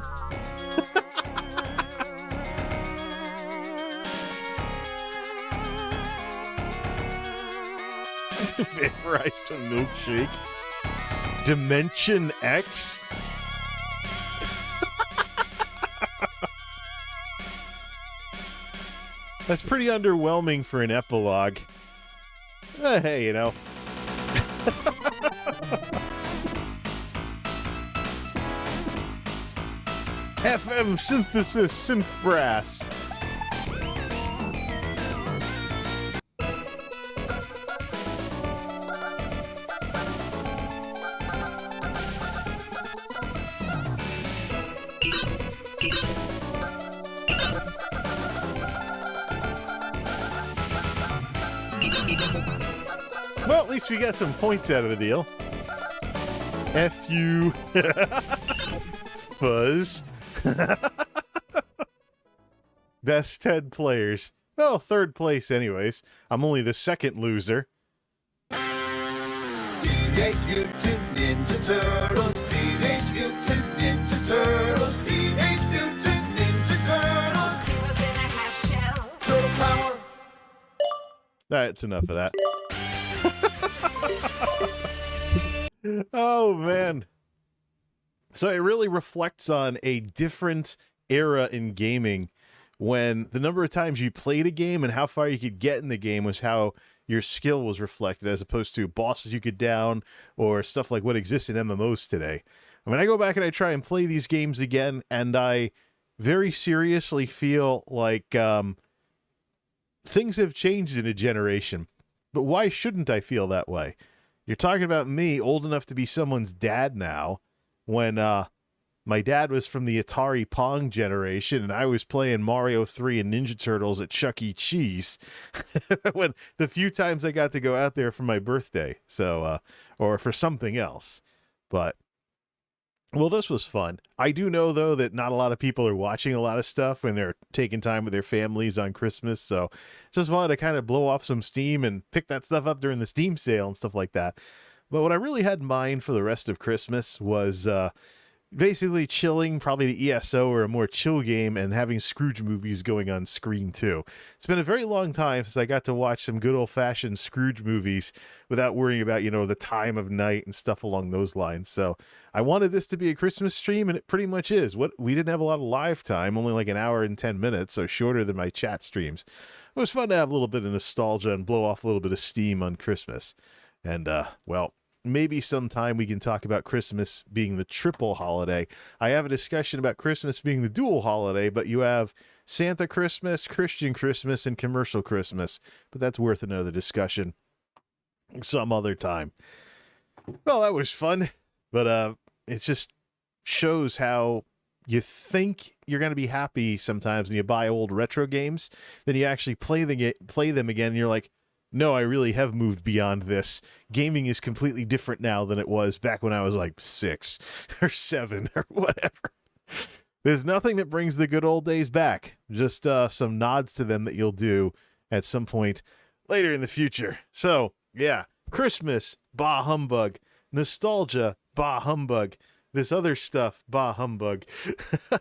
Vaporize a milkshake. Dimension X? That's pretty underwhelming for an epilogue. Hey, you know. FM synthesis synth brass. Well, at least we got some points out of the deal. F you. Fuzz. Best 10 players. Well, 3rd place anyways. I'm only the 2nd loser. Teenage Mutant Ninja Turtles, Teenage Mutant Ninja Turtles, Teenage Mutant Ninja Turtles. Heroes in a half shell. Turtle power. That's enough of that. Oh, man. So it really reflects on a different era in gaming when the number of times you played a game and how far you could get in the game was how your skill was reflected, as opposed to bosses you could down or stuff like what exists in MMOs today. I mean, I go back and I try and play these games again, and I very seriously feel like things have changed in a generation. But why shouldn't I feel that way? You're talking about me, old enough to be someone's dad now, when my dad was from the Atari Pong generation, and I was playing Mario 3 and Ninja Turtles at Chuck E. Cheese when the few times I got to go out there for my birthday, so or for something else. But, well, this was fun. I do know, though, that not a lot of people are watching a lot of stuff when they're taking time with their families on Christmas, so just wanted to kind of blow off some steam and pick that stuff up during the Steam sale and stuff like that. But what I really had in mind for the rest of Christmas was basically chilling, probably the ESO or a more chill game, and having Scrooge movies going on screen too. It's been a very long time since I got to watch some good old-fashioned Scrooge movies without worrying about, you know, the time of night and stuff along those lines. So I wanted this to be a Christmas stream, and it pretty much is. We didn't have a lot of live time, only like an hour and 10 minutes, so shorter than my chat streams. It was fun to have a little bit of nostalgia and blow off a little bit of steam on Christmas. And, well, maybe sometime we can talk about Christmas being the triple holiday. I have a discussion about Christmas being the dual holiday, but you have Santa Christmas, Christian Christmas, and commercial Christmas. But that's worth another discussion some other time. Well, that was fun, but it just shows how you think you're going to be happy sometimes when you buy old retro games, then you actually play them again, and you're like, no, I really have moved beyond this. Gaming is completely different now than it was back when I was like 6 or 7 or whatever. There's nothing that brings the good old days back. Just some nods to them that you'll do at some point later in the future. So, yeah, Christmas, bah humbug. Nostalgia, bah humbug. This other stuff, bah humbug. And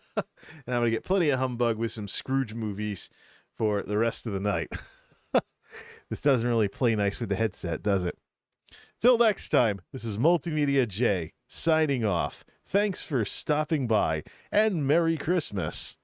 I'm going to get plenty of humbug with some Scrooge movies for the rest of the night. This doesn't really play nice with the headset, does it? Till next time, this is MultimediaJay signing off. Thanks for stopping by, and Merry Christmas.